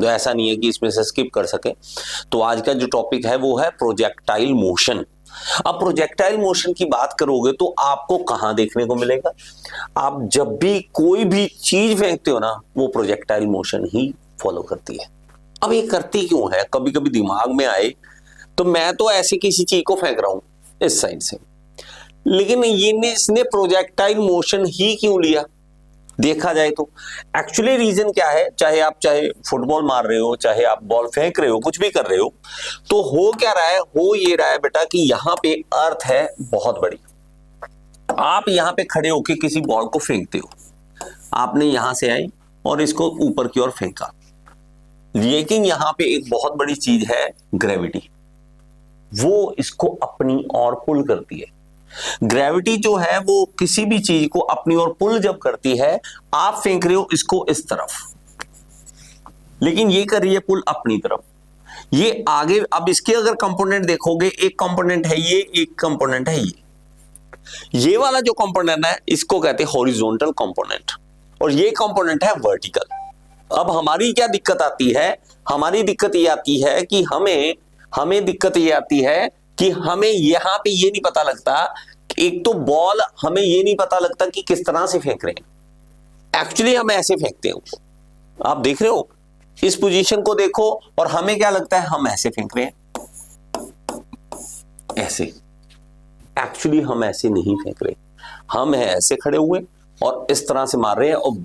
तो ऐसा नहीं है कि इसमें से स्किप कर सके। तो आज का जो टॉपिक है वो है प्रोजेक्टाइल मोशन। अब प्रोजेक्टाइल मोशन की बात करोगे तो आपको कहां देखने को मिलेगा? आप जब भी कोई भी चीज फेंकते हो ना, वो प्रोजेक्टाइल मोशन ही फॉलो करती है। अब ये करती क्यों है? कभी कभी दिमाग में आए तो मैं तो ऐसे किसी चीज को फेंक रहा हूं इस साइड से, लेकिन इसने प्रोजेक्टाइल मोशन ही क्यों लिया? देखा जाए तो एक्चुअली रीजन क्या है, चाहे फुटबॉल मार रहे हो, चाहे आप बॉल फेंक रहे हो, कुछ भी कर रहे हो, तो हो क्या रहा है? हो ये रहा है बेटा कि यहां पे अर्थ है बहुत बड़ी। आप यहां पे खड़े होके किसी बॉल को फेंकते हो, आपने यहां से आई और इसको ऊपर की ओर फेंका, लेकिन यहां पे एक बहुत बड़ी चीज है ग्रेविटी, वो इसको अपनी ओर पुल करती है। ग्रेविटी जो है वो किसी भी चीज को अपनी ओर पुल जब करती है, आप फेंक रहे हो इसको इस तरफ, लेकिन ये कर रही है पुल अपनी तरफ, ये आगे। अब इसके अगर कंपोनेंट देखोगे, एक कंपोनेंट है ये, एक कंपोनेंट है ये वाला जो कंपोनेंट है इसको कहते हैं हॉरिजॉन्टल कंपोनेंट, और ये कंपोनेंट है वर्टिकल। अब हमारी क्या दिक्कत आती है? हमारी दिक्कत ये आती है कि हमें दिक्कत ये आती है कि हमें यहां पे ये नहीं पता लगता, एक तो बॉल हमें ये नहीं पता लगता कि किस तरह से फेंक रहे हैं। एक्चुअली हम ऐसे फेंकते हैं, आप देख रहे हो, इस पोजीशन को देखो, और हमें क्या लगता है हम ऐसे फेंक रहे हैं, ऐसे। एक्चुअली हम ऐसे नहीं फेंक रहे, हम है ऐसे खड़े हुए और इस तरह से मार रहे हैं, और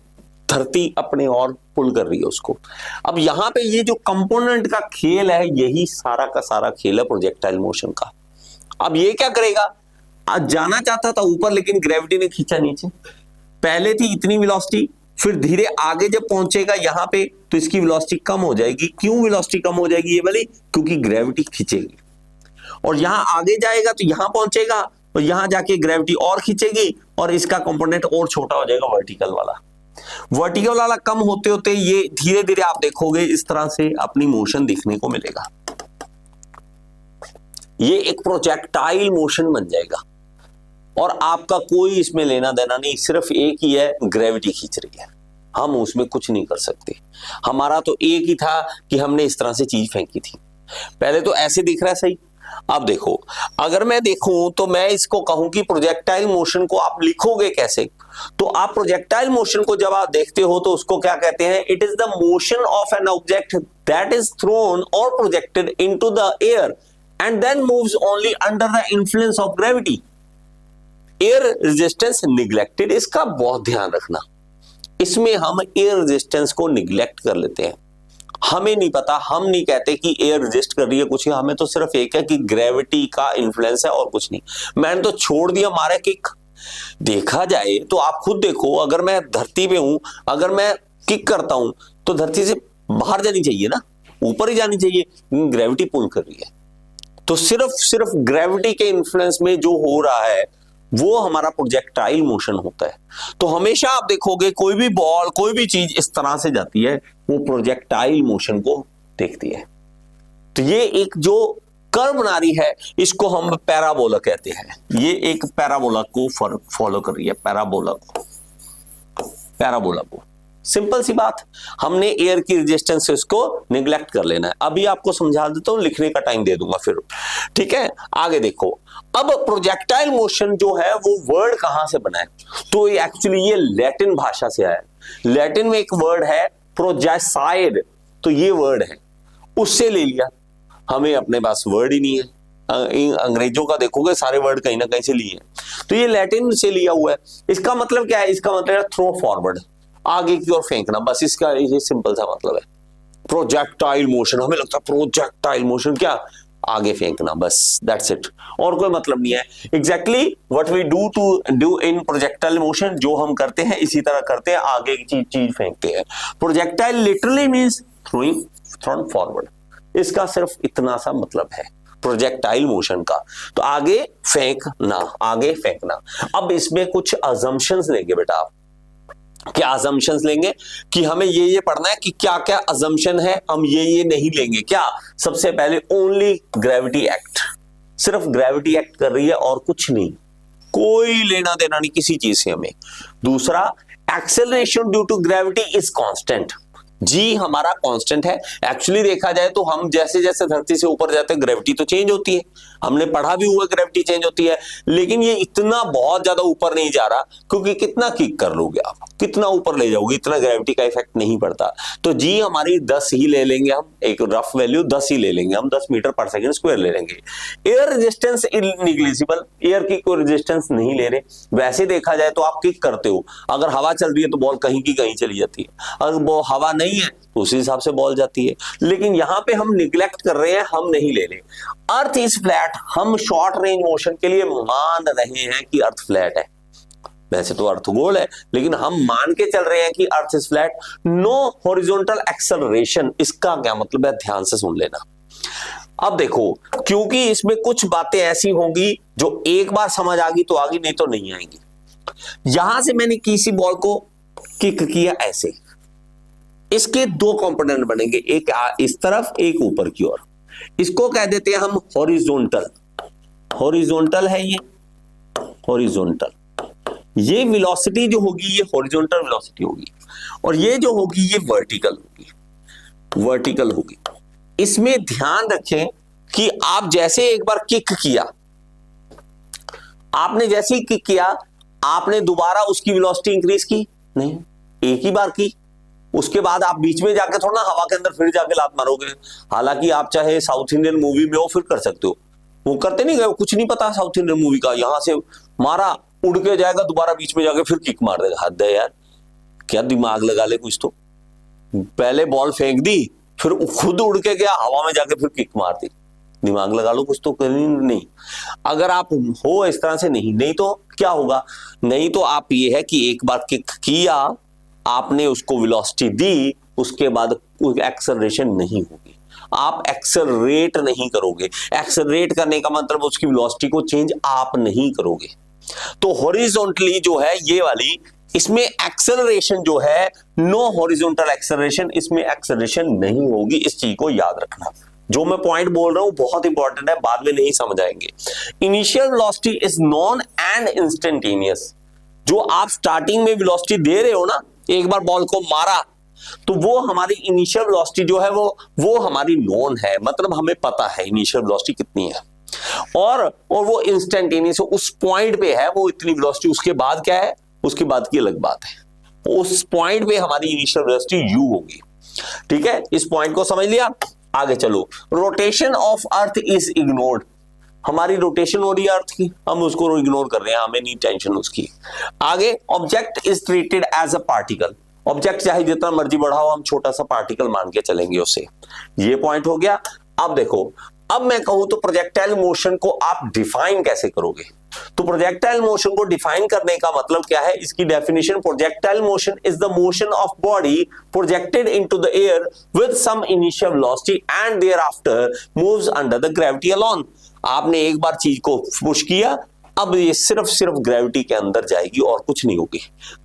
धरती अपने और पुल कर रही है उसको। अब यहां पे ये जो कंपोनेंट का खेल है, यही सारा का सारा खेल है प्रोजेक्टाइल मोशन का। अब ये क्या करेगा? आज जाना चाहता था ऊपर, लेकिन ग्रेविटी ने खींचा नीचे। पहले थी इतनी वेलोसिटी, फिर धीरे आगे जब पहुंचेगा यहां पे तो इसकी वेलोसिटी कम हो जाएगी। क्यों वेलोसिटी कम हो जाएगी ये वाली? क्योंकि ग्रेविटी खींचेगी। और यहां आगे जाएगा तो यहां पहुंचेगा, और यहां जाके ग्रेविटी और खींचेगी, और इसका कंपोनेंट और छोटा हो जाएगा, वर्टिकल वाला। वर्टिकल वाला कम होते होते ये धीरे धीरे आप देखोगे इस तरह से अपनी मोशन दिखने को मिलेगा। ये एक प्रोजेक्टाइल मोशन बन जाएगा, और आपका कोई इसमें लेना देना नहीं, सिर्फ एक ही है, ग्रेविटी खींच रही है, हम उसमें कुछ नहीं कर सकते। हमारा तो एक ही था कि हमने इस तरह से चीज फेंकी थी। पहले तो ऐसे दिख रहा है सही। अब देखो, अगर मैं देखूं तो मैं इसको कहूं कि प्रोजेक्टाइल मोशन को आप लिखोगे कैसे? तो आप प्रोजेक्टाइल मोशन को जब आप देखते हो तो उसको क्या कहते हैं? It is the motion of an object that is thrown or projected into the air and then moves only under the influence of gravity. Air resistance neglected, इसका बहुत ध्यान रखना। इसमें हम एयर रेजिस्टेंस को निग्लेक्ट कर लेते हैं, हमें नहीं पता, हम नहीं कहते कि एयर रेजिस्ट कर रही है कुछ, हमें तो सिर्फ एक है कि ग्रेविटी का इन्फ्लुएंस है और कुछ नहीं। मैंने तो छोड़ दिया मारे किक। देखा जाए तो आप खुद देखो, अगर मैं धरती पे हूं, अगर मैं किक करता हूं तो धरती से बाहर जानी चाहिए ना, ऊपर ही जानी चाहिए, ग्रेविटी पुल कर रही है। तो सिर्फ ग्रेविटी के इन्फ्लुएंस में जो हो रहा है वो हमारा प्रोजेक्टाइल मोशन होता है। तो हमेशा आप देखोगे कोई भी बॉल, कोई भी चीज इस तरह से जाती है, वो प्रोजेक्टाइल मोशन को देखती है। तो ये एक जो कर्व बना रही है, इसको हम पैराबोला कहते हैं। ये एक पैराबोला को फॉलो कर रही है, पैराबोला को। सिंपल सी बात, हमने एयर की रेजिस्टेंस से इसको निगलेक्ट कर लेना है। अभी आपको समझा देता हूं, लिखने का टाइम दे दूंगा फिर, ठीक है? आगे देखो, अब प्रोजेक्टाइल मोशन जो है वो वर्ड कहां से बना है? तो एक्चुअली ये लैटिन भाषा से आया है। लैटिन में एक वर्ड है प्रोजेसाइड, तो ये वर्ड है, उससे ले लिया। हमें अपने पास वर्ड ही नहीं है। अंग्रेजों का देखोगे सारे वर्ड कहीं ना कहीं से लिए, तो ये लैटिन से लिया हुआ है। इसका मतलब क्या है? इसका मतलब है थ्रो फॉरवर्ड, आगे की ओर फेंकना, बस इसका ये सिंपल सा मतलब है। प्रोजेक्टाइल मोशन, हमें लगता है प्रोजेक्टाइल मोशन क्या? आगे फेंकना, बस, दैट्स इट, और कोई मतलब नहीं है। Exactly what we do in projectile motion, जो हम करते हैं इसी तरह करते हैं, आगे की चीज फेंकते हैं। Projectile literally means thrown forward, इसका सिर्फ इतना सा मतलब है प्रोजेक्टाइल मोशन का। तो आगे फेंकना। अब इसमें कुछ अजम्पशंस लेंगे बेटा आप। क्या अजम्पशंस लेंगे? कि हमें ये पढ़ना है कि क्या क्या अजम्पशन है, हम ये नहीं लेंगे। क्या? सबसे पहले ओनली ग्रेविटी एक्ट, सिर्फ ग्रेविटी एक्ट कर रही है और कुछ नहीं, कोई लेना देना नहीं किसी चीज से हमें। दूसरा, acceleration due to gravity is constant, g हमारा कांस्टेंट है। एक्चुअली देखा जाए तो हम जैसे जैसे धरती से ऊपर जाते हैं ग्रेविटी तो चेंज होती है, हमने पढ़ा भी हुआ ग्रेविटी चेंज होती है, लेकिन ये इतना बहुत ज्यादा ऊपर नहीं जा रहा, क्योंकि कितना किक कर लोगे आप, कितना ऊपर ले जाओगे, इतना ग्रेविटी का इफेक्ट नहीं पड़ता। तो जी हमारी 10 ही ले लेंगे हम, एक रफ वैल्यू 10 ही ले लेंगे हम, 10 मीटर पर सेकेंड स्क्वायर ले लेंगे। एयर रेजिस्टेंस निग्लिजिबल, एयर की कोई रेजिस्टेंस नहीं ले रहे। वैसे देखा जाए तो आप किक करते हो, अगर हवा चल रही है तो बॉल कहीं की कहीं चली जाती है, अगर वो हवा नहीं है तो उसी हिसाब से बॉल जाती है। लेकिन यहां पे हम निग्लेक्ट कर रहे हैं, हम नहीं ले रहे। अर्थ इज फ्लैट, हम शॉर्ट रेंज मोशन के लिए मान रहे हैं कि अर्थ फ्लैट है। वैसे तो अर्थ गोल है, लेकिन हम मान के चल रहे हैं कि earth is flat. No horizontal acceleration, इसका क्या मतलब है, ध्यान से सुन लेना। अब देखो, क्योंकि इसमें कुछ बातें ऐसी होंगी जो एक बार समझ आ गई तो आ गई, नहीं तो नहीं आएंगी। यहां से मैंने किसी बॉल को किक किया ऐसे, इसके दो कंपोनेंट बनेंगे, एक इस तरफ एक ऊपर की ओर। इसको कह देते हैं हम हॉरिजॉन्टल, हॉरिजॉन्टल है ये, हॉरिजॉन्टल। ये वेलोसिटी जो होगी ये हॉरिजॉन्टल वेलोसिटी होगी, और ये जो होगी ये वर्टिकल होगी, वर्टिकल होगी। इसमें ध्यान रखें कि आप जैसे एक बार किक किया, आपने जैसे ही किक किया, आपने दोबारा उसकी वेलोसिटी इंक्रीज की नहीं, एक ही बार की। उसके बाद आप बीच में जाके थोड़ा ना हवा के अंदर फिर जाके लात मारोगे। हालांकि आप चाहे साउथ इंडियन मूवी में हो फिर कर सकते हो, वो करते नहीं गए, कुछ नहीं पता साउथ इंडियन मूवी का, यहां से मारा उड़ के जाएगा, दोबारा बीच में जाके फिर किक मार देगा। हद है यार, क्या दिमाग लगा ले कुछ तो। पहले बॉल फेंक दी, फिर खुद उड़ के गया, हवा में जाके फिर किक मार दी। दिमाग लगा लो कुछ तो। नहीं, अगर आप हो इस तरह से नहीं तो क्या होगा, नहीं तो आप ये है कि एक बार किक किया, आपने उसको वेलोसिटी दी, उसके बाद कोई एक्सेलरेशन नहीं होगी, आप एक्सेलरेट नहीं करोगे। एक्सेलरेट करने का मतलब उसकी वेलोसिटी को चेंज आप नहीं करोगे। तो हॉरिजॉन्टली जो है ये वाली, इसमें एक्सेलरेशन जो है, नो हॉरिजॉन्टल एक्सेलरेशन, इसमें एक्सेलरेशन नहीं होगी। इस चीज को याद रखना। जो मैं पॉइंट बोल रहा हूं बहुत इंपॉर्टेंट है, बाद में नहीं समझ आएंगे। Initial velocity is non and instantaneous. जो आप स्टार्टिंग में वेलोसिटी दे रहे हो ना, एक बार बॉल को मारा तो वो हमारी इनिशियल वेलोसिटी जो है वो हमारी नोन है, मतलब हमें पता है इनिशियल वेलोसिटी कितनी है, और वो इंस्टेंटेनियस उस पॉइंट पे है, वो इतनी वेलोसिटी। उसके बाद क्या है, उसके बाद की अलग बात है। उस पॉइंट पे हमारी इनिशियल वेलोसिटी u होगी। ठीक है, इस पॉइंट को समझ लिया। आगे चलो, rotation of earth is ignored. हमारी रोटेशन हो रही है अर्थ की, हम उसको इग्नोर कर रहे हैं, हमें नहीं टेंशन उसकी। आगे, object is treated as a particle. Object चाहे जितना मर्जी बड़ा हो, हम छोटा सा पार्टिकल मान के चलेंगे उसे। ये पॉइंट हो गया। अब देखो, अब मैं कहूं तो प्रोजेक्टाइल मोशन को आप डिफाइन कैसे करोगे। तो प्रोजेक्टाइल मोशन को डिफाइन करने का मतलब क्या है, इसकी definition, projectile motion is the motion of body projected into the air with some initial velocity and thereafter moves under the gravity alone. आपने एक बार चीज को पुश किया, अब ये सिर्फ ग्रेविटी के अंदर जाएगी और कुछ नहीं होगी,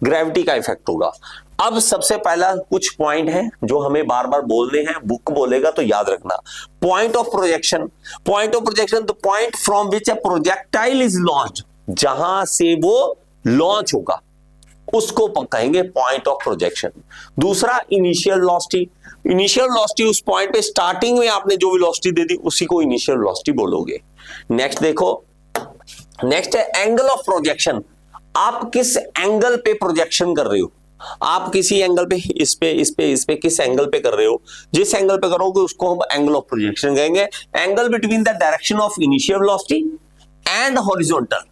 ग्रेविटी का इफेक्ट होगा। अब सबसे पहला कुछ पॉइंट है जो हमें बार बार बोलने हैं, बुक बोलेगा तो याद रखना। Point of projection, point of projection the point from which a projectile is launched, जहां से वो लॉन्च होगा उसको कहेंगे पॉइंट ऑफ प्रोजेक्शन। दूसरा, इनिशियल वेलोसिटी। इनिशियल वेलोसिटी उस पॉइंट पे स्टार्टिंग में आपने जो वेलोसिटी दे दी उसी को इनिशियल वेलोसिटी बोलोगे। नेक्स्ट देखो, नेक्स्ट है एंगल ऑफ प्रोजेक्शन। आप किस एंगल पे प्रोजेक्शन कर रहे हो, आप किसी एंगल पे, इस पे किस एंगल पे कर रहे हो, जिस एंगल पे करोगे उसको हम एंगल ऑफ प्रोजेक्शन कहेंगे। Angle between the direction of initial velocity and horizontal,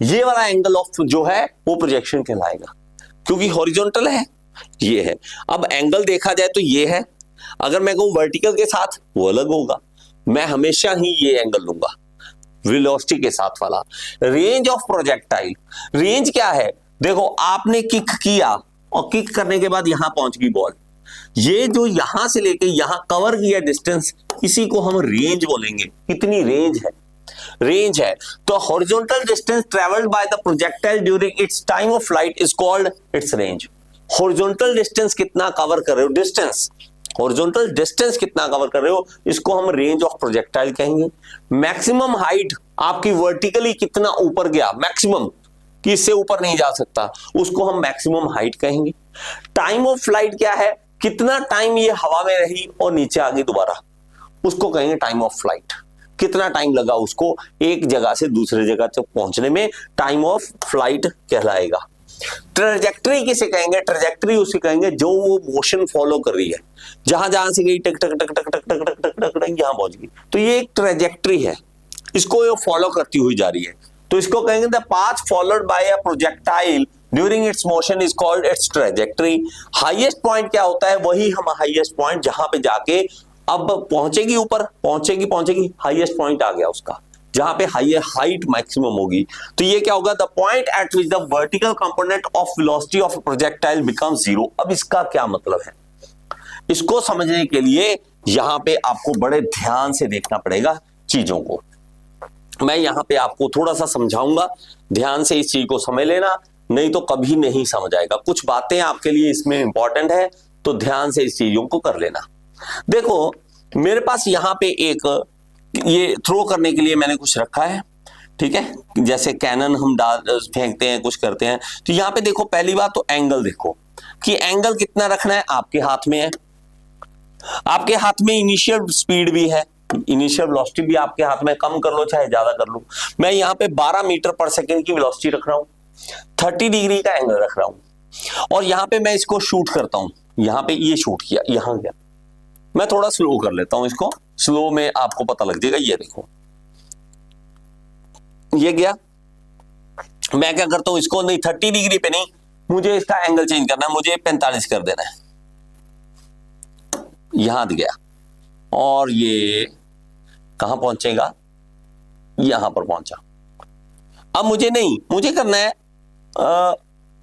ये वाला एंगल ऑफ जो है वो प्रोजेक्शन कहलाएगा, क्योंकि हॉरिजॉन्टल है, ये है। अब एंगल देखा जाए तो ये है, अगर मैं कहूं वर्टिकल के साथ वो अलग होगा, मैं हमेशा ही ये एंगल लूंगा वेलोसिटी के साथ वाला। रेंज ऑफ प्रोजेक्टाइल, रेंज क्या है, देखो आपने किक किया और किक करने के बाद यहां पहुंच गई बॉल, ये जो यहां से लेके यहां कवर किया डिस्टेंस, इसी को हम रेंज बोलेंगे। कितनी रेंज है, रेंज है। तो horizontal distance travelled by the projectile during its time of flight is called its range. Horizontal distance कितना कवर कर रहे हो, डिस्टेंस, हॉरिजॉन्टल डिस्टेंस कितना कवर कर रहे हो, इसको हम रेंज ऑफ प्रोजेक्टाइल कहेंगे। मैक्सिमम हाइट आपकी वर्टिकली कितना ऊपर गया, मैक्सिमम कि इससे ऊपर नहीं जा सकता, उसको हम मैक्सिमम हाइट कहेंगे। टाइम ऑफ फ्लाइट क्या है, कितना टाइम ये हवा में रही और नीचे आ गई दोबारा, उसको कहेंगे टाइम ऑफ फ्लाइट। कितना टाइम लगा उसको एक जगह से दूसरे जगह तक पहुंचने में, टाइम ऑफ फ्लाइट कहलाएगा। ट्रेजेक्टरी किसे कहेंगे? ट्रेजेक्टरी उसे कहेंगे जो वो मोशन फॉलो कर रही है, जहां जहां से गई टक टक टक टक टक टक टक टक टक टक यहां पहुंच गई, तो ये एक ट्रेजेक्टरी है, इसको ये फॉलो करती हुई जा रही है। तो इसको कहेंगे the path followed by a projectile during its motion is called its trajectory. Highest point क्या होता है? वही हम हाईएस्ट पॉइंट जहां पे जाके अब पहुंचेगी, ऊपर पहुंचेगी हाईएस्ट पॉइंट आ गया उसका, जहां पे हाइट मैक्सिमम होगी। तो ये क्या होगा? The point eight which the vertical component of velocity of projectile becomes zero. अब इसका क्या मतलब है? इसको समझने के लिए यहां पे आपको बड़े ध्यान से देखना पड़ेगा चीजों को। मैं यहां पे आपको थोड़ा सा समझाऊंगा, ध्यान से इस चीज को समझ लेना, नहीं तो कभी नहीं समझ आएगा। कुछ बातें आपके लिए इसमें इंपॉर्टेंट है, तो ध्यान से इस चीजों को कर लेना। देखो मेरे पास यहां पे एक ये थ्रो करने के लिए मैंने कुछ रखा है, ठीक है, जैसे कैनन हम फेंकते हैं, कुछ करते हैं। तो यहां पे देखो, पहली बात तो एंगल देखो कि एंगल कितना रखना है, आपके हाथ में है। आपके हाथ में इनिशियल स्पीड भी है, इनिशियल वेलोसिटी भी आपके हाथ में, कम कर लो चाहे ज्यादा कर लो। मैं यहाँ पे 12 मीटर पर सेकेंड की वेलोसिटी रख रहा हूँ, 30 डिग्री का एंगल रख रहा हूं, और यहां पे मैं इसको शूट करता हूं। यहां पे ये शूट किया, यहां गया। मैं थोड़ा स्लो कर लेता हूं इसको, स्लो में आपको पता लग जाएगा। ये देखो ये गया। मैं क्या करता हूं, इसको नहीं 30 डिग्री पे नहीं, मुझे इसका एंगल चेंज करना है, मुझे 45 कर देना है। यहां गया और ये कहां पहुंचेगा? यहां पर पहुंचा। अब मुझे नहीं, मुझे करना है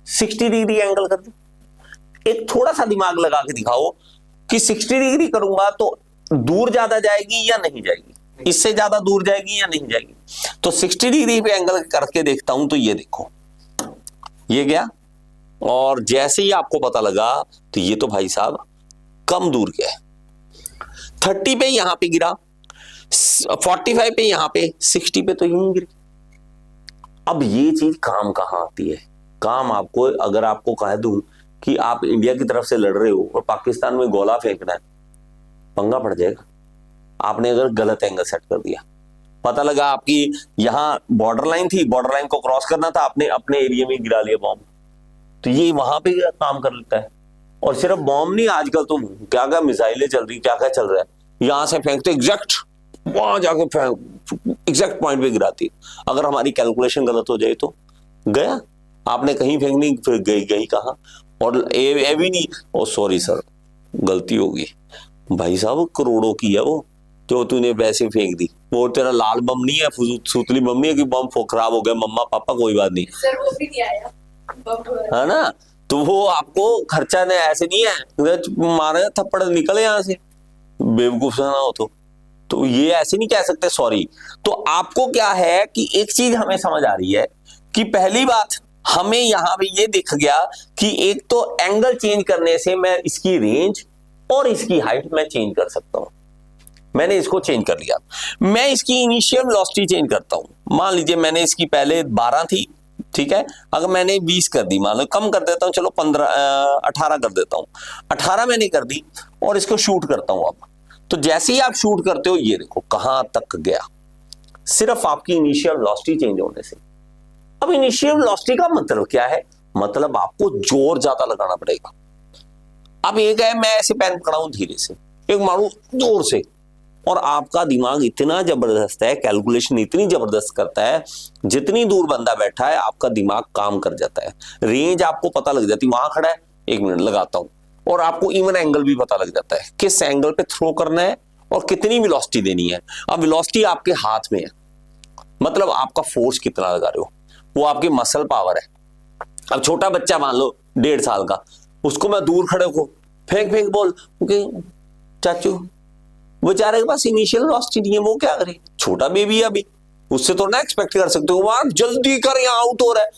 60 डिग्री एंगल कर दो। एक थोड़ा सा दिमाग लगा के दिखाओ कि 60 डिग्री करूंगा तो दूर ज्यादा जाएगी या नहीं जाएगी, इससे ज्यादा दूर जाएगी या नहीं जाएगी। तो 60 डिग्री पे एंगल करके देखता हूं, तो ये देखो ये गया, और जैसे ही आपको पता लगा तो ये तो भाई साहब कम दूर गया। 30 पे यहां पे गिरा, 45 पे यहां पे, 60 पे तो यहीं गिर। अब ये चीज काम कहां आती है? काम आपको, अगर आपको कह दूं कि आप इंडिया की तरफ से लड़ रहे हो और पाकिस्तान में गोला फेंकना है, पंगा पड़ जाएगा। आपने अगर गलत एंगल सेट कर दिया, पता लगा आपकी यहां बॉर्डर लाइन थी, बॉर्डर लाइन को क्रॉस करना था, आपने अपने एरिया में गिरा लिया बॉम्ब, तो ये वहां पे काम कर लेता है। और सिर्फ बॉम्ब नहीं, आजकल तो क्या क्या मिसाइलें चल रही, क्या क्या चल रहा है, यहां से फेंकते एग्जैक्ट वहां जाके एग्जैक्ट पॉइंट पे गिराती। अगर हमारी कैलकुलेशन गलत हो जाए तो गया, आपने कहीं फेंकनी, फिर गई कहां? और ए भी नहीं, ओ सॉरी सर गलती होगी, भाई साहब करोड़ों की है वो, जो तूने वैसे फेंक दी। वो तेरा लाल बम नहीं है, सुतली बम नहीं है कि बम खराब हो गया, मम्मा पापा कोई बात नहीं सर, वो भी नहीं आया है ना। तो वो आपको खर्चा ने ऐसे नहीं है, मारे थप्पड़ निकले यहां से, बेवकूफ ना हो तो ये ऐसे नहीं कह सकते सॉरी। तो आपको क्या है कि एक चीज हमें समझ आ रही है कि पहली बात हमें यहां पे ये दिख गया कि एक तो एंगल चेंज करने से मैं इसकी रेंज और इसकी हाइट मैं चेंज कर सकता हूं। मैंने इसको चेंज कर लिया। मैं इसकी इनिशियल वेलोसिटी चेंज करता हूं। मान लीजिए मैंने इसकी पहले 12 थी, ठीक है, अगर मैंने 20 कर दी, मान लो कम कर देता हूं, चलो 18 कर देता हूं, 18 मैंने कर दी और इसको शूट करता हूं। अब तो जैसे ही आप शूट करते हो, ये देखो कहां तक गया, सिर्फ आपकी इनिशियल वेलोसिटी चेंज होने से। अब इनिशियल वेलोसिटी का मतलब क्या है? मतलब आपको जोर ज्यादा लगाना पड़ेगा। अब एक है मैं ऐसे पेन पकड़ाऊं धीरे से, एक मारू जोर से, और आपका दिमाग इतना जबरदस्त है, कैलकुलेशन इतनी जबरदस्त करता है, जितनी दूर बंदा बैठा है आपका दिमाग काम कर जाता है। रेंज आपको पता लग जाती है, वहां खड़ा है 1 मिनट लगाता हूं, और आपको इवन एंगल भी पता लग जाता है, किस एंगल पे थ्रो करना है और कितनी वेलोसिटी देनी है। अब वेलोसिटी आपके हाथ में है, मतलब आपका फोर्स कितना लगा रहे हो, वो आपकी मसल पावर है। अब छोटा बच्चा मान लो 1.5 साल का, उसको मैं दूर खड़े को फेंक बोल, चाचू बेचारे के पास इनिशियल वेलोसिटी नहीं है, वो क्या करे? छोटा बेबी है अभी, उससे तो ना एक्सपेक्ट कर सकते हो वहां जल्दी कर, यहाँ आउट हो रहा है,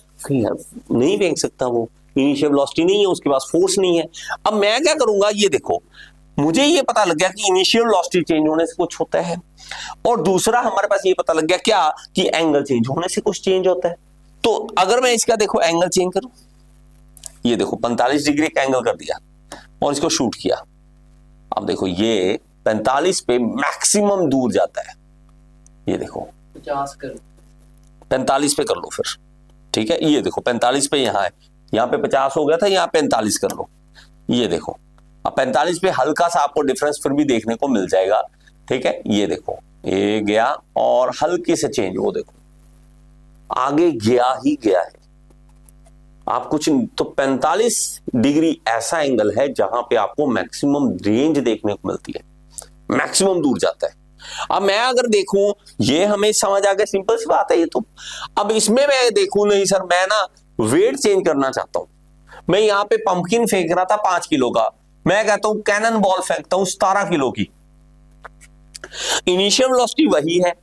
नहीं फेंक सकता, वो इनिशियल वेलोसिटी नहीं है, उसके पास फोर्स नहीं है। अब मैं क्या करूंगा, ये देखो मुझे ये पता लग गया कि इनिशियल वेलोसिटी चेंज होने से कुछ होता है, और दूसरा हमारे पास ये पता लग गया क्या कि एंगल चेंज होने से कुछ चेंज होता है। तो अगर मैं इसका देखो एंगल चेंज करूं, ये देखो 45 डिग्री का एंगल कर दिया, और इसको शूट किया। अब देखो ये 45 पे मैक्सिमम दूर जाता है, ये देखो 50 कर 45 पे कर लो फिर, ठीक है। ये देखो 45 पे यहाँ है, यहाँ पे 50 हो गया था, यहाँ 45 कर लो, ये देखो अब 45 पे हल्का सा आपको डिफरेंस फिर भी देखने को मिल जाएगा, ठीक है। ये देखो ये गया और हल्के से चेंज, वो देखो आगे गया ही गया है। आप कुछ तो 45 डिग्री ऐसा एंगल है जहां पे आपको मैक्सिमम रेंज देखने को मिलती है, मैक्सिमम दूर जाता है। अब मैं अगर देखूं, ये हमें समझ आ गया, सिंपल सी बात है ये तो। अब इसमें मैं देखूं, नहीं सर मैं ना वेट चेंज करना चाहता हूं, मैं यहां पे पंपकिन फेंक रहा था 5 किलो का, मैं कहता हूं कैनन बॉल फेंकता हूं 17 किलो की। इनिशियल वेलोसिटी वही है,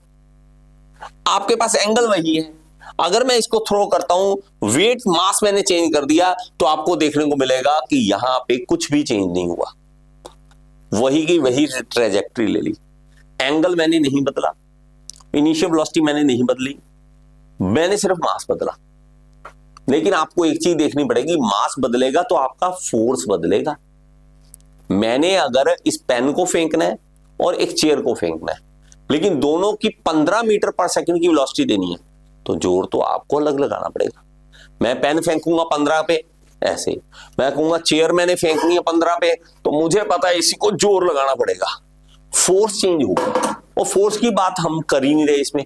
आपके पास एंगल वही है। अगर मैं इसको थ्रो करता हूं, वेट मास मैंने चेंज कर दिया, तो आपको देखने को मिलेगा कि यहां पे कुछ भी चेंज नहीं हुआ, वही की वही ट्रेजेक्टरी ले ली। एंगल मैंने नहीं बदला, इनिशियल वेलोसिटी मैंने नहीं बदली, मैंने सिर्फ मास बदला। लेकिन आपको एक चीज देखनी पड़ेगी, मास बदलेगा तो आपका फोर्स बदलेगा। मैंने अगर इस पेन को फेंकना है और एक चेयर को फेंकना है, लेकिन दोनों की 15 मीटर पर सेकंड की वेलोसिटी देनी है, तो जोर तो आपको अलग लगाना पड़ेगा। मैं पेन फेंकूंगा 15 पे ऐसे, मैं कहूंगा चेयर मैंने फेंकनी है 15 पे, तो मुझे पता है इसी को जोर लगाना पड़ेगा, फोर्स चेंज होगा। और फोर्स की बात हम कर ही नहीं रहे इसमें,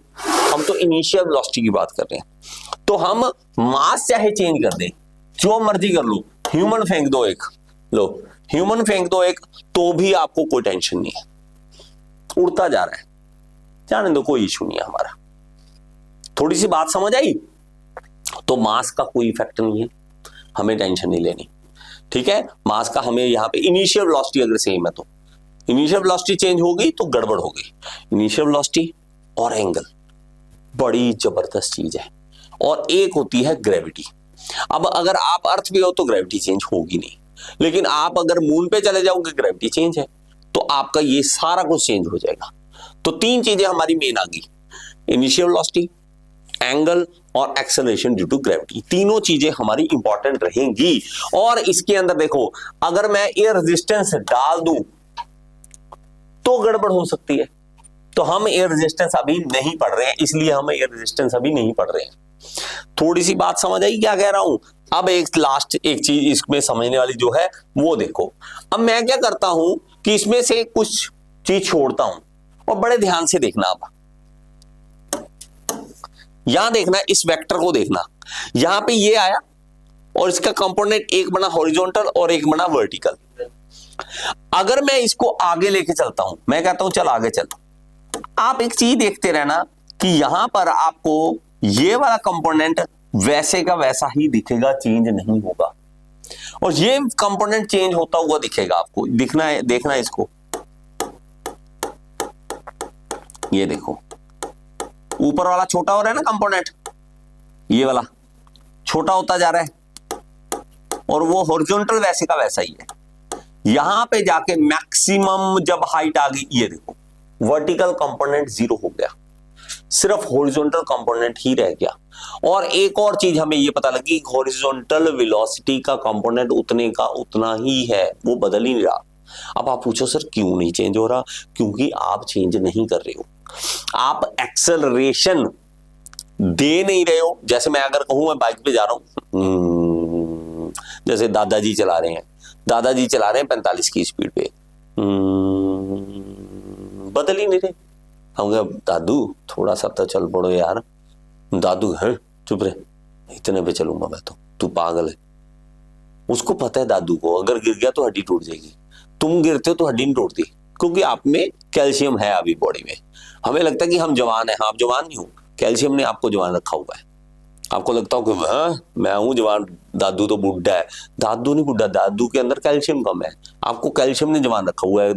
हम तो इनिशियल वेलोसिटी की बात कर रहे हैं। तो हम मास चाहे चेंज कर दें, जो मर्जी कर लो, ह्यूमन फेंक दो एक, लो ह्यूमन फेंक दो एक, तो भी आपको कोई टेंशन नहीं है, उड़ता जा रहा है, जाने दो, कोई इशू नहीं है हमारा। थोड़ी सी बात समझ आई? तो मास का कोई इफेक्ट नहीं है, हमें टेंशन नहीं लेनी, ठीक है। मास का हमें यहां पे इनिशियल वेलोसिटी अगर सेम है तो इनिशियल वेलोसिटी चेंज होगी तो गड़बड़ होगी। इनिशियल वेलोसिटी और एंगल बड़ी जबरदस्त चीज है। और एक होती है ग्रेविटी। अब अगर आप अर्थ पे हो तो ग्रेविटी चेंज होगी नहीं, लेकिन आप अगर मून पे चले जाओगे ग्रेविटी चेंज है, तो आपका ये सारा कुछ चेंज हो जाएगा। तो 3 चीजें हमारी मेन आ गई, इनिशियल वेलोसिटी, एंगल और एक्सेलरेशन ड्यू टू ग्रेविटी। तीनों चीजें हमारी इंपॉर्टेंट रहेंगी। और इसके अंदर देखो, अगर मैं एयर रेजिस्टेंस डाल दूं तो गड़बड़ हो सकती है। तो हम एयर रेजिस्टेंस अभी नहीं पढ़ रहे हैं, इसलिए हम एयर रेजिस्टेंस अभी नहीं पढ़ रहे हैं। थोड़ी सी बात समझ आई क्या कह रहा हूं? अब एक लास्ट एक चीज इसमें समझने वाली जो है वो देखो। अब मैं क्या करता हूं कि इसमें से कुछ चीज छोड़ता हूं, और बड़े ध्यान से देखना। अब यहां देखना, इस वेक्टर को देखना, यहां पे ये आया और इसका कंपोनेंट एक बना हॉरिजॉन्टल और एक बना वर्टिकल। अगर मैं इसको आगे लेके चलता हूं, मैं कहता हूं चल आगे चल, आप एक चीज देखते रहना कि यहां पर आपको ये वाला कंपोनेंट वैसे का वैसा ही दिखेगा, चेंज नहीं होगा, और ये कंपोनेंट चेंज होता हुआ दिखेगा आपको। दिखना है, देखना है इसको, ये देखो ऊपर वाला छोटा हो रहा है ना कंपोनेंट, ये वाला छोटा होता जा रहा है, और वो हॉरिजॉन्टल वैसे का वैसा ही है। यहां पे जाके मैक्सिमम जब हाइट आ गई, ये देखो वर्टिकल कंपोनेंट 0 हो गया, सिर्फ हॉरिजॉन्टल कंपोनेंट ही रह गया। और एक और चीज हमें ये पता लगी, हॉरिजॉन्टल वेलोसिटी का कंपोनेंट उतने का उतना ही है, वो बदल ही नहीं रहा। अब आप पूछो सर क्यों नहीं चेंज हो रहा? क्योंकि आप चेंज नहीं कर रहे हो, आप एक्सेलरेशन दे नहीं रहे हो। जैसे मैं अगर कहूं मैं बाइक पे जा रहा हूं, जैसे दादाजी चला रहे हैं, दादाजी चला रहे हैं 45 की स्पीड पे, बदल ही नहीं रहे। हम कहा दादू थोड़ा सा तो चल पड़ो यार, दादू है चुप रहे, इतने पे चलूंगा मैं तो, तू पागल है। उसको पता है दादू को अगर गिर गया तो हड्डी टूट जाएगी, तुम गिरते हो तो हड्डी नहीं टूटती, क्योंकि आप में कैल्शियम है अभी बॉडी में। हमें लगता है कि हम जवान है, हाँ आप जवान नहीं हो, कैल्शियम ने आपको जवान रखा हुआ है। आपको लगता हो कि मैं हूं जवान, दादू तो बुढ़ा है। दादू नहीं बुढ़ा, दादू के अंदर कैल्शियम कम है, आपको कैल्शियम ने जवान रखा हुआ है,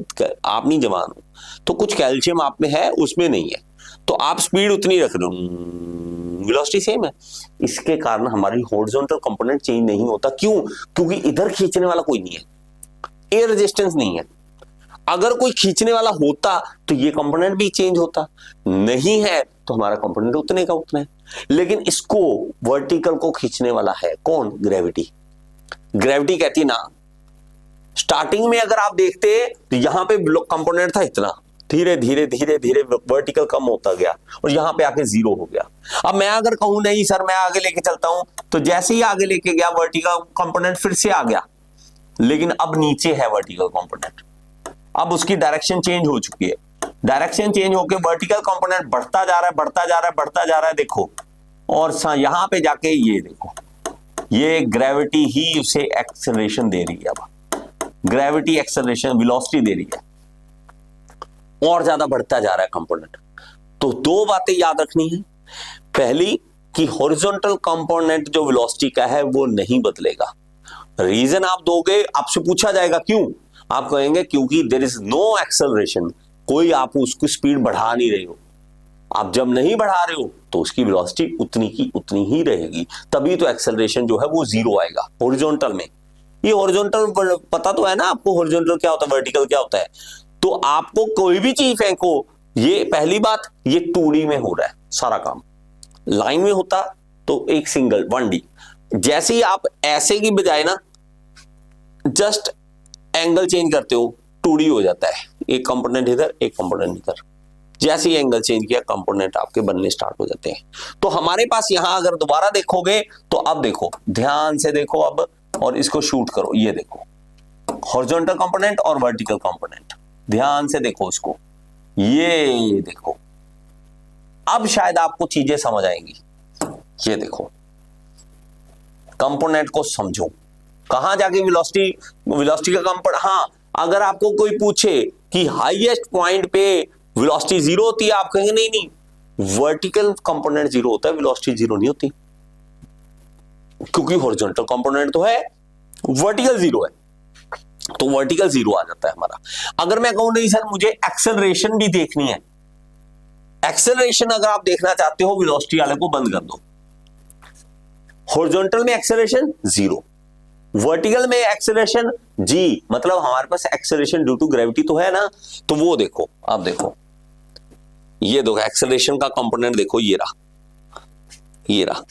आप नहीं जवान हो। तो कुछ कैल्शियम आप में है, उसमें नहीं है, तो आप स्पीड उतनी रख रहे हो, वेलोसिटी सेम है। इसके कारण हमारी हॉरिजॉन्टल कंपोनेंट चेंज नहीं होता। क्यों? क्योंकि इधर खींचने वाला कोई नहीं है, एयर रेजिस्टेंस नहीं है। अगर कोई खींचने वाला होता तो ये कंपोनेंट भी चेंज होता, नहीं है तो हमारा कंपोनेंट उतने का उतना है। लेकिन इसको वर्टिकल को खींचने वाला है कौन? ग्रेविटी। ग्रेविटी कहती है ना स्टार्टिंग में अगर आप देखते तो यहां पे कंपोनेंट था इतना, धीरे धीरे धीरे धीरे वर्टिकल कम होता गया और यहां पे आके जीरो हो गया। अब मैं अगर कहूं नहीं सर मैं आगे लेके चलता हूं, तो जैसे ही आगे लेके गया वर्टिकल कंपोनेंट फिर से आ गया, लेकिन अब नीचे है वर्टिकल कंपोनेंट, अब उसकी डायरेक्शन चेंज हो चुकी है। डायरेक्शन चेंज होकर वर्टिकल कंपोनेंट बढ़ता जा रहा है, बढ़ता जा रहा है, बढ़ता जा रहा है, देखो। और यहां पे जाके ये देखो, ये ग्रेविटी ही उसे एक्सेलरेशन दे रही है। अब ग्रेविटी एक्सेलरेशन वेलोसिटी दे रही है, और ज्यादा बढ़ता जा रहा है कंपोनेंट। तो दो बातें याद रखनी है। पहली कि हॉरिजॉन्टल कंपोनेंट जो वेलोसिटी का है वो नहीं बदलेगा। रीजन आप दोगे, आपसे पूछा जाएगा क्यों, आप कहेंगे क्योंकि देयर इज नो एक्सेलरेशन, कोई आप उसकी स्पीड बढ़ा नहीं रहे हो। आप जब नहीं बढ़ा रहे हो तो उसकी वेलोसिटी उतनी की उतनी ही रहेगी, तभी तो एक्सेलरेशन जो है वो जीरो आएगा हॉरिजॉन्टल में। ये हॉरिजॉन्टल पता तो है ना आपको, हॉरिजॉन्टल क्या होता है, वर्टिकल क्या होता है। तो आपको कोई भी चीज फेंको, ये पहली बात, ये 2D में हो रहा है सारा काम। लाइन में होता तो एक सिंगल 1D, जैसे ही आप ऐसे की बजाय ना जस्ट एंगल चेंज करते हो 2D हो जाता है, एक कंपोनेंट इधर एक कंपोनेंट इधर। जैसे ही एंगल चेंज किया कंपोनेंट आपके बनने स्टार्ट हो जाते हैं। तो हमारे पास यहां अगर दोबारा देखोगे तो अब देखो, ध्यान से देखो अब, और इसको शूट करो, ये देखो हॉरिजॉन्टल कंपोनेंट और वर्टिकल कंपोनेंट, ध्यान से देखो इसको, ये देखो। अब शायद आपको चीजें समझ आएंगी। ये देखो कंपोनेंट को समझो, कहां जाके वेलोसिटी का कंपोनेंट। हाँ, अगर आपको कोई पूछे कि हाईएस्ट पॉइंट पे वेलोसिटी जीरो होती है, आप कहेंगे नहीं नहीं, वर्टिकल कंपोनेंट जीरो होता है, वेलोसिटी जीरो नहीं होती, क्योंकि हॉरिजॉन्टल कंपोनेंट तो है, वर्टिकल जीरो है, तो वर्टिकल जीरो आ जाता है हमारा। अगर मैं कहूं नहीं सर मुझे एक्सेलरेशन भी देखनी है, एक्सेलरेशन अगर आप देखना चाहते हो वेलोसिटी वाले को बंद कर दो। हॉरिजॉन्टल में एक्सेलरेशन जीरो, वर्टिकल में एक्सेलरेशन जी, मतलब हमारे पास एक्सेलरेशन ड्यू टू ग्रेविटी तो है ना। तो वो देखो, आप देखो, ये देखो एक्सेलरेशन का कंपोनेंट देखो, ये रहा, ये रहा,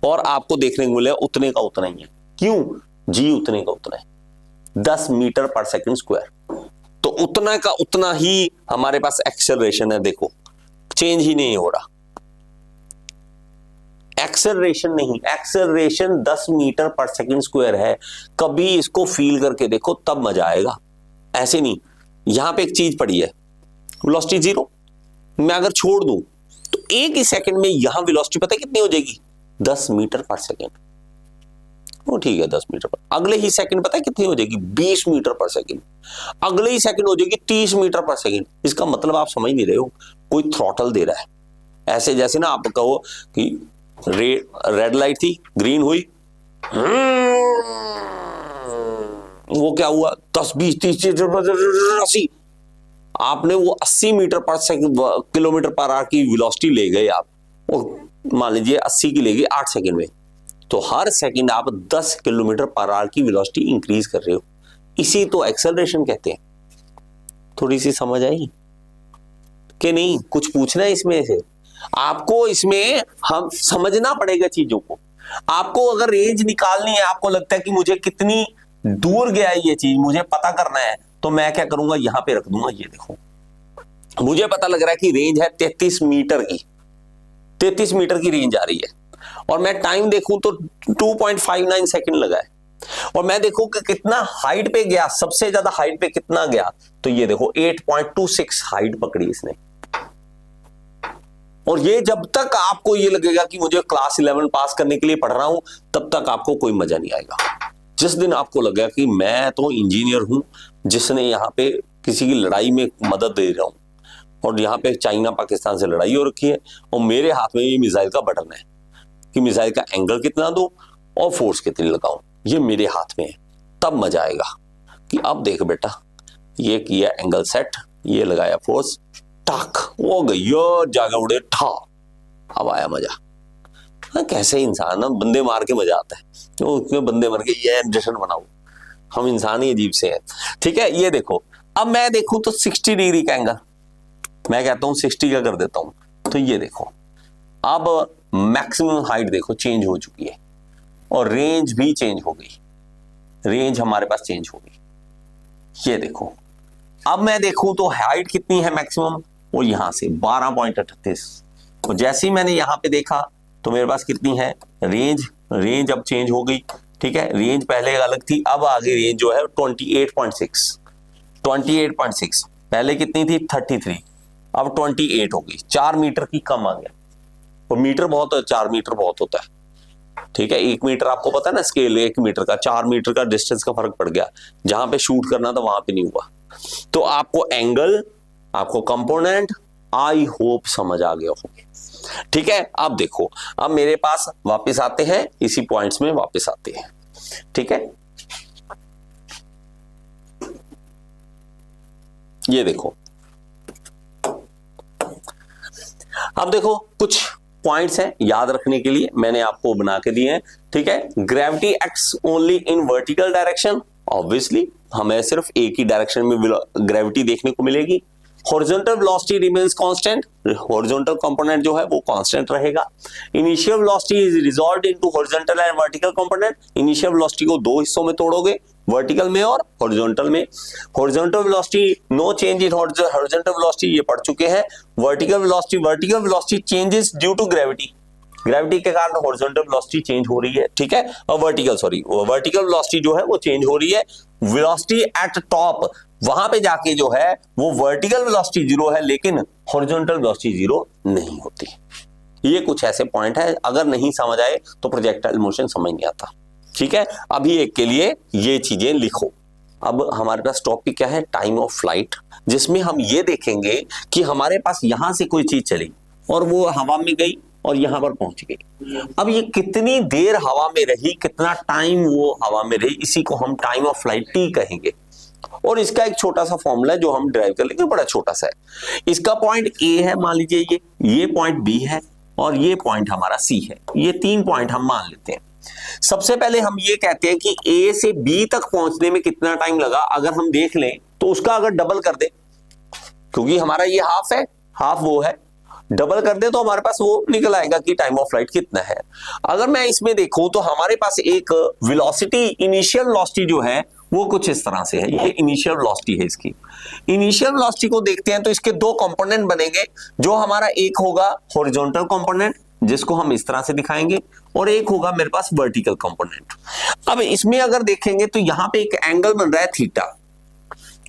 और आपको देखने को मिले उतने का उतना ही है। क्यों जी, उतने का उतना है, 10 मीटर पर सेकंड स्क्वायर, तो उतना का उतना ही हमारे पास एक्सेलरेशन है। देखो चेंज ही नहीं हो रहा, एक्सेलरेशन नहीं, एक्सेलरेशन 10 मीटर पर सेकंड स्क्वायर है। कभी इसको फील करके देखो तब मजा आएगा, ऐसे नहीं। यहां पे एक चीज पड़ी है वेलोसिटी जीरो, मैं अगर छोड़ दूं तो एक ही सेकंड में यहां वेलोसिटी पता है कितनी हो जाएगी, 10 मीटर पर सेकंड। वो ठीक है 10 मीटर पर, अगले ही सेकंड पता है कितनी हो जाएगी, 20 मीटर पर सेकंड, अगले ही सेकंड हो जाएगी 30 मीटर पर सेकंड। इसका मतलब आप समझ नहीं रहे हो, कोई थ्रॉटल दे रहा है। ऐसे जैसे ना आप कहो कि रेड लाइट थी, ग्रीन हुई, वो क्या हुआ, 10 20 30 80, आपने वो 80 मीटर पर सेकंड किलोमीटर पर आवर की वेलोसिटी ले गए आप, और मान लीजिए 80 की ले गई 8 सेकंड में, तो हर सेकंड आप 10 किलोमीटर पर आवर की वेलोसिटी इंक्रीज कर रहे हो। इसी तो एक्सेलरेशन कहते हैं। थोड़ी सी समझ आई कि नहीं? कुछ पूछना है इसमें से आपको, इसमें हम समझना पड़ेगा चीजों को। आपको अगर रेंज निकालनी है, आपको लगता है कि मुझे कितनी दूर गया है ये चीज मुझे पता करना है, तो मैं क्या करूंगा, यहां पे रख दूंगा। ये देखो मुझे पता लग रहा है कि रेंज है 33 मीटर की, 33 मीटर की रेंज आ रही है, और मैं टाइम देखूं तो 2.59 सेकंड लगा है, और मैं देखूं कि कितना हाइट पे गया, सबसे ज्यादा हाइट पे कितना गया, तो ये देखो 8.26 हाइट पकड़ी इसने। और ये जब तक आपको ये लगेगा कि मुझे क्लास 11 पास करने के लिए पढ़ रहा हूं, तब तक आपको कोई मजा नहीं आएगा। जिस दिन आपको लगेगा कि मैं तो इंजीनियर हूं जिसने यहाँ पे किसी की लड़ाई में मदद दे रहा हूं, और यहाँ पे चाइना पाकिस्तान से लड़ाई हो रखी है, और मेरे हाथ में ये मिसाइल का बटन है कि मिसाइल का एंगल कितना दूं और फोर्स कितनी लगाऊं, ये मेरे हाथ में है, तब मजा आएगा कि अब देख बेटा, ये किया एंगल सेट, ये लगाया फोर्स, टाक वो गई, जागा उड़े ठा, अब आया मजा। हाँ, कैसे इंसान ना बंदे मार के मजा आता है, तो उसमें बंदे मर के ये जश्न बनाओ, हम इंसान ही अजीब से हैं। ठीक है, ये देखो, अब मैं देखूं तो 60 डिग्री का एंगल, मैं कहता हूं 60 का कर देता हूं, तो ये देखो अब मैक्सिमम हाइट देखो चेंज हो चुकी है, और रेंज भी चेंज हो गई। रेंज हमारे पास चेंज होगी। ये देखो, अब मैं देखूं तो हाइट कितनी है मैक्सिमम, वो यहां से 12.38, तो जैसे ही मैंने यहां पे देखा तो मेरे पास कितनी है रेंज, रेंज अब चेंज हो गई, ठीक है। रेंज पहले अलग थी, अब आगे रेंज जो है 28.6, 28.6, पहले कितनी थी 33, अब 28 हो गई, 4 मीटर की कम आ गया। और मीटर बहुत, 4 मीटर बहुत होता है, ठीक है। 1 मीटर आपको पता है ना स्केल, 1 मीटर का 4 मीटर का डिस्टेंस का फर्क पड़ गया, जहां पे शूट करना था वहां पे नहीं हुआ। तो आपको एंगल, आपको कंपोनेंट, आई होप समझ आ गया हो, ठीक है। अब देखो, अब मेरे पास वापस आते हैं, इसी पॉइंट्स में वापस आते हैं, ठीक है। ये देखो, अब देखो कुछ पॉइंट्स हैं याद रखने के लिए, मैंने आपको बना के दिए हैं, ठीक है। Gravity acts only in vertical direction, obviously हमें सिर्फ एक ही डायरेक्शन में ग्रेविटी देखने को मिलेगी। Horizontal velocity remains constant, horizontal component जो है वो कांस्टेंट रहेगा। Initial velocity is resolved into horizontal and vertical component, initial velocity को 2 हिस्सों में तोड़ोगे, वर्टिकल में और हॉरिजॉन्टल में। Horizontal velocity, no change in horizontal velocity, ये पढ़ चुके हैं। Vertical velocity changes due to gravity, gravity के कारण हॉरिजॉन्टल वेलोसिटी चेंज हो रही है, ठीक है। और वर्टिकल वेलोसिटी जो है वो चेंज हो रही है। वेलोसिटी एट टॉप, वहां पे जाके जो है वो वर्टिकल वेलोसिटी 0 है, लेकिन हॉरिजॉन्टल वेलोसिटी 0 नहीं होती। ये कुछ ऐसे पॉइंट है, अगर नहीं समझ आए तो प्रोजेक्टाइल मोशन समझ नहीं आता, ठीक है। अभी एक के लिए ये चीजें लिखो। अब हमारे पास टॉपिक क्या है, टाइम ऑफ फ्लाइट, जिसमें हम ये देखेंगे कि हमारे पास यहां से कोई चीज चली और वो हवा में गई और यहां पर पहुंच गई। अब ये कितनी देर हवा में रही, कितना टाइम वो हवा में रही, इसी को हम टाइम ऑफ फ्लाइट टी कहेंगे। और इसका एक छोटा सा फॉर्मूला है जो हम ड्राइव कर लेंगे, बड़ा छोटा सा है। इसका पॉइंट ए है, मान लीजिए ये पॉइंट बी है और ये पॉइंट हमारा सी है, ये 3 पॉइंट हम मान लेते हैं। सबसे पहले हम ये कहते हैं कि ए से बी तक पहुंचने में कितना टाइम लगा, अगर हम देख लें तो उसका अगर डबल कर दे, क्योंकि हमारा ये हाफ है, हाफ वो है, डबल कर दे तो हमारे पास वो निकल आएगा कि टाइम ऑफ फ्लाइट कितना है। अगर मैं इसमें देखूं तो हमारे पास एक वेलोसिटी, इनिशियल वेलोसिटी जो है वो कुछ इस तरह से है, ये इनिशियल वेलोसिटी है। इसकी इनिशियल वेलोसिटी को देखते हैं तो इसके 2 कंपोनेंट बनेंगे, जो हमारा एक होगा हॉरिजॉन्टल कंपोनेंट, जिसको हम इस तरह से दिखाएंगे, और एक होगा मेरे पास वर्टिकल कंपोनेंट। अब इसमें अगर देखेंगे तो यहां पे एक एंगल बन रहा है थीटा।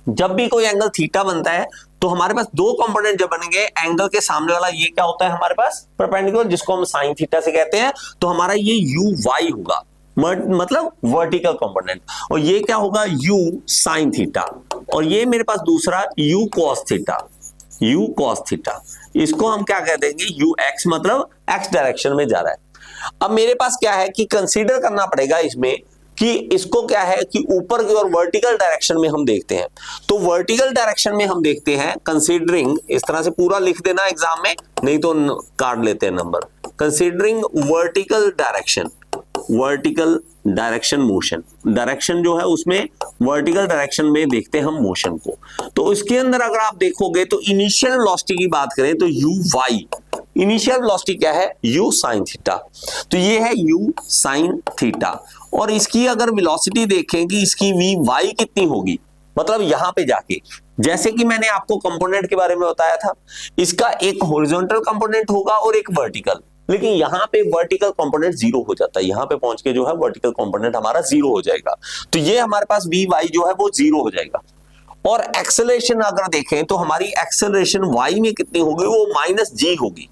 जब भी कोई एंगल थीटा बनता है तो हमारे पास 2 कंपोनेंट जब बनेंगे, एंगल के सामने वाला ये क्या होता है हमारे पास परपेंडिकुलर, जिसको हम साइन थीटा से कहते हैं, तो हमारा ये यू वाई होगा, मतलब वर्टिकल कंपोनेंट, और ये क्या होगा यू साइन थीटा, और ये मेरे पास दूसरा you cos theta, you cos theta, इसको हम क्या कह देंगे यू एक्स, मतलब एक्स डायरेक्शन में जा रहा है। अब मेरे पास क्या है कि कंसीडर करना पड़ेगा इसमें कि इसको क्या है कि ऊपर की ओर वर्टिकल डायरेक्शन में हम देखते हैं, तो वर्टिकल डायरेक्शन में हम देखते हैं कंसीडरिंग, इस तरह से पूरा लिख देना एग्जाम में, नहीं तो काट लेते हैं number. Considering vertical direction, vertical direction motion, direction जो है उसमें वर्टिकल डायरेक्शन में देखते हैं हम मोशन को। तो इसके अंदर अगर आप देखोगे तो इनिशियल वेलोसिटी की बात करें तो यू वाई, इनिशियल वेलोसिटी क्या है यू साइन थीटा, तो ये है यू साइन थीटा। और इसकी अगर वेलोसिटी देखें कि इसकी वी वाई कितनी होगी, मतलब यहां पे जाके, जैसे कि मैंने आपको कंपोनेंट के बारे में बताया था, इसका एक हॉरिजॉन्टल कंपोनेंट होगा और एक वर्टिकल, लेकिन यहां पे वर्टिकल कंपोनेंट 0 हो जाता है, यहां पे पहुंच के जो है वर्टिकल कंपोनेंट हमारा 0 हो जाएगा, तो ये हमारे पास वी वाई जो है वो 0 हो जाएगा। और एक्सेलरेशन अगर देखें तो हमारी एक्सेलरेशन वाई में कितनी होगी, वो माइनस जी होगी।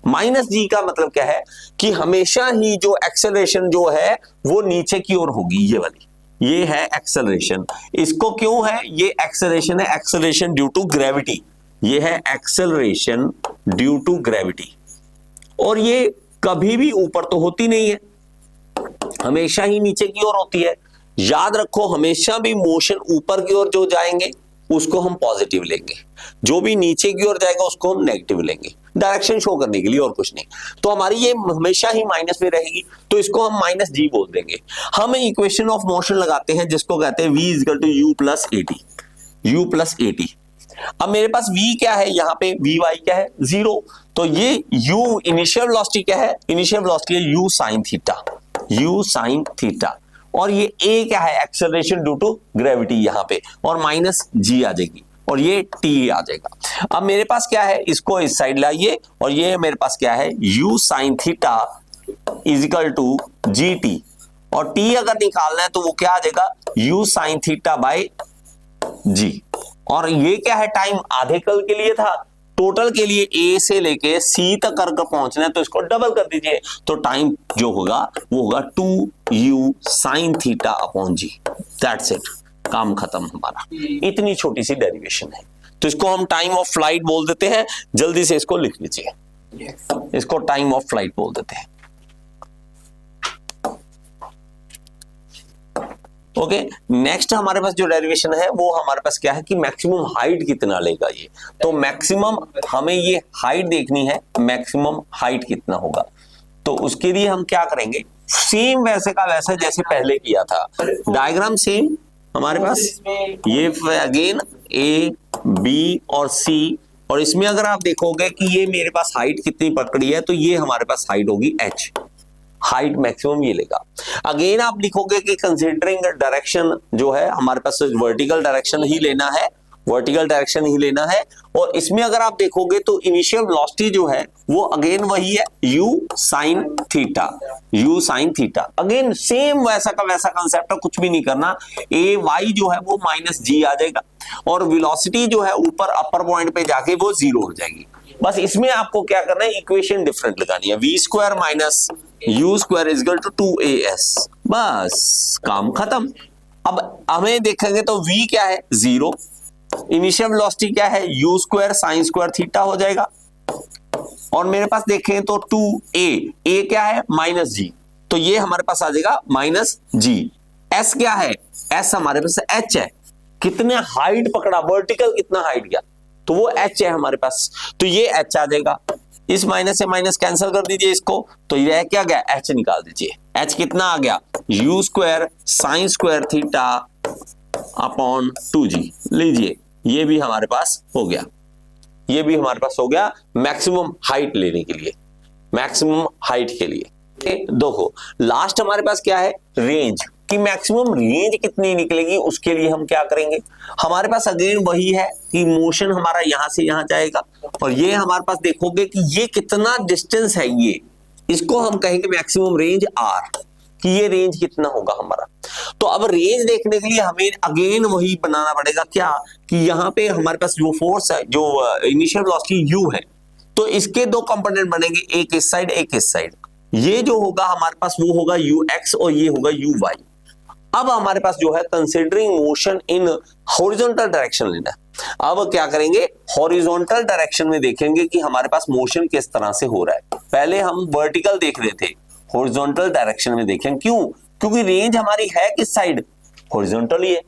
माइनस जी का मतलब क्या है कि हमेशा ही जो एक्सेलरेशन जो है वो नीचे की ओर होगी, ये वाली, ये है एक्सेलरेशन। इसको क्यों है, ये एक्सेलरेशन है, एक्सेलरेशन ड्यू टू ग्रेविटी, ये है एक्सेलरेशन ड्यू टू ग्रेविटी। और ये कभी भी ऊपर तो होती नहीं है, हमेशा ही नीचे की ओर होती है। याद रखो, हमेशा भी मोशन ऊपर की ओर जो जाएंगे उसको हम पॉजिटिव लेंगे, जो भी नीचे की ओर जाएगा उसको हम नेगेटिव लेंगे, डायरेक्शन शो करने के लिए और कुछ नहीं। तो हमारी ये हमेशा ही माइनस में रहेगी, तो इसको हम माइनस जी बोल देंगे। हम इक्वेशन ऑफ मोशन लगाते हैं जिसको कहते हैं v equal to u plus a t, u plus a t. अब मेरे पास v क्या है, यहाँ पे वी वाई क्या है 0, तो ये u इनिशियल वेलोसिटी क्या है, इनिशियल वेलोसिटी है u sine theta, u sine theta. और ये a क्या है, एक्सेलरेशन ड्यू टू ग्रेविटी यहाँ पे, और माइनस g आ जाएगी, और ये t आ जाएगा। अब मेरे पास क्या है, इसको इस साइड लाइए, और ये मेरे पास क्या है, u sine theta equal to g t, और t अगर निकालना है तो वो क्या आ जाएगा, u sine theta by g। और ये क्या है, टाइम आधे कल के लिए था, टोटल के लिए a से लेके c तक कर पहुंचना है, तो इसको डबल कर दीजिए, तो टाइम जो होगा वो होगा 2u sine theta upon g. That's it, काम खत्म हमारा। इतनी छोटी सी डेरिवेशन है, तो इसको हम टाइम ऑफ फ्लाइट बोल देते हैं। जल्दी से इसको लिख लीजिए, इसको टाइम ऑफ फ्लाइट बोल देते हैं। ओके, नेक्स्ट हमारे पास जो डेरिवेशन है वो हमारे पास क्या है कि मैक्सिमम हाइट कितना लेगा ये। तो मैक्सिमम हमें ये हाइट देखनी है, मैक्सिमम हाइट कितना होगा। तो उसके लिए हम क्या करेंगे, सेम वैसे का वैसा जैसे पहले किया था, डायग्राम सेम हमारे पास, ये अगेन ए बी और सी, और इसमें अगर आप देखोगे कि ये मेरे पास हाइट कितनी पकड़ी है, तो ये हमारे पास हाइट होगी h, हाइट मैक्सिमम ये लेगा। अगेन आप लिखोगे कि कंसीडरिंग डायरेक्शन जो है हमारे पास वर्टिकल डायरेक्शन ही लेना है, वर्टिकल डायरेक्शन ही लेना है। और इसमें अगर आप देखोगे तो इनिशियल वेलोसिटी जो है वो अगेन वही है u sine theta, u sine theta, again same वैसा का वैसा कंसेप्ट है, कुछ भी नहीं करना। ए वाई जो है वो माइनस जी आ जाएगा, और वेलोसिटी जो है ऊपर अपर पॉइंट पे जाके वो जीरो हो जाएगी। बस इसमें आपको क्या करना है, इक्वेशन डिफरेंट लगानी है, v square minus u square is equal to 2as, बस काम खत्म। अब हमें देखेंगे तो v क्या है, जीरो, इनिशियल वेलोसिटी क्या है, u square sine square theta हो जाएगा, और मेरे पास देखें तो 2a, a क्या है माइनस g, तो ये हमारे पास आ जाएगा माइनस g। s क्या है, s हमारे पास h है, कितने हाइट पकड़ा, वर्टिकल कितना हाइट गया, तो वो h है हमारे पास, तो ये h आ जाएगा। इस माइनस से माइनस कैंसिल कर दीजिए इसको, तो ये क्या गया, h निकाल दीजिए, h कितना आ गया, u square sine square theta upon 2g, लीजिए ये भी हमारे पास हो गया, ये भी हमारे पास हो गया मैक्सिमम हाइट लेने के लिए, मैक्सिमम हाइट के लिए। देखो लास्ट हमारे पास क्या है, रेंज, कि मैक्सिमम रेंज कितनी निकलेगी उसके लिए हम क्या करेंगे, हमारे पास अगेन वही है कि मोशन हमारा यहां से यहां जाएगा, और ये हमारे पास देखोगे कि ये कितना डिस्टेंस है, ये इसको हम कहेंगे मैक्सिमम रेंज आर, कि ये रेंज कितना होगा हमारा। तो अब रेंज देखने के लिए हमें अगेन वही बनाना पड़ेगा, क्या कि यहाँ पे हमारे पास जो फोर्स है, जो इनिशियल वेलोसिटी u है, तो इसके दो कंपोनेंट बनेंगे, एक इस साइड एक इस साइड, ये जो होगा हमारे पास वो होगा ux और ये होगा uy। अब हमारे पास जो है considering motion in horizontal direction लेना है। अब क्या करेंगे, हॉरिजॉन्टल डायरेक्शन में देखेंगे कि हमारे पास मोशन किस तरह से हो रहा है। पहले हम वर्टिकल देख रहे थे, हॉरिजॉन्टल डायरेक्शन में देखें, क्यों, क्योंकि रेंज हमारी है किस साइड, हॉरिजॉन्टल ही है,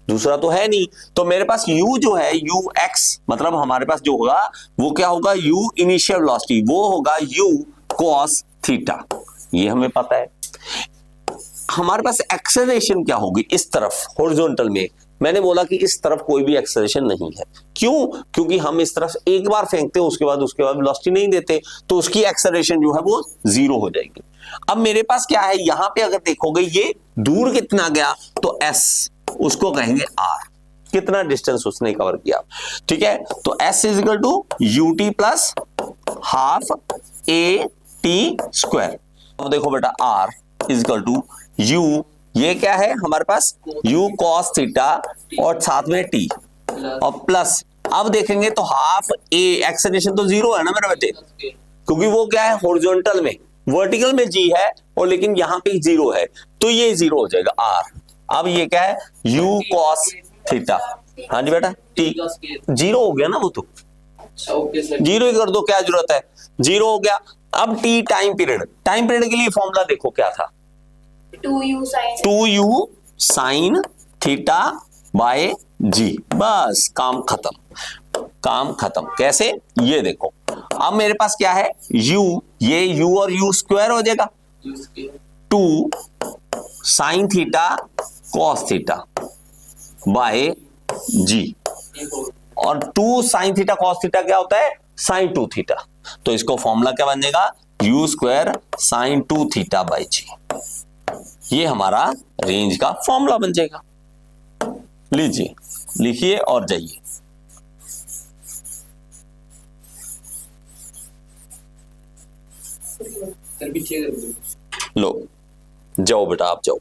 दूसरा तो है नहीं। तो मेरे पास u जो है ux, मतलब हमारे पास जो होगा वो क्या होगा, u इनिशियल वेलोसिटी, वो होगा u cos थीटा, ये हमें पता है। हमारे पास एक्सेलरेशन क्या होगी इस तरफ हॉरिजॉन्टल में, मैंने बोला कि इस तरफ कोई भी एक्सेलरेशन नहीं है, क्यों, क्योंकि हम इस तरफ एक बार फेंकते हैं उसके बाद वेलोसिटी नहीं देते, तो उसकी एक्सेलरेशन जो है वो जीरो हो जाएगी। अब मेरे पास क्या है, यहां पे अगर देखोगे ये दूर कितना गया, तो s, उसको कहेंगे r, कितना डिस्टेंस उसने कवर किया, ठीक है। तो s is equal to ut plus half a t square. अब देखो बेटा r is equal to u, ये क्या है हमारे पास, u cos थीटा और साथ में t, और प्लस अब देखेंगे तो हाफ a, एक्सेलरेशन तो जीरो है ना मेरे बेटे, क्योंकि वो क्या है हॉरिजॉन्टल में, वर्टिकल में g है और लेकिन यहां पे जीरो है, तो ये जीरो हो जाएगा r। अब ये क्या है, u cos थीटा, हाँ जी बेटा t, जीरो हो गया ना वो, तो जीरो ही कर दो, क्या जरूरत है, जीरो हो गया। अब t time period, time period के लिए फॉर्मूला देखो क्या था, 2u sine theta by g, बस काम खत्म, काम खत्म। कैसे, ये देखो अब मेरे पास क्या है, u, ये u और u स्क्वायर हो जाएगा, 2 sine theta cos theta by g, और 2 साइन थीटा कॉस थीटा क्या होता है, साइन 2 थीटा, तो इसको फॉर्मूला क्या बन जाएगा, u square sine 2 theta by g। ये हमारा रेंज का फॉर्मूला बन जाएगा। लीजिए, लिखिए और जाइए। लो, जाओ बेटा, आप जाओ।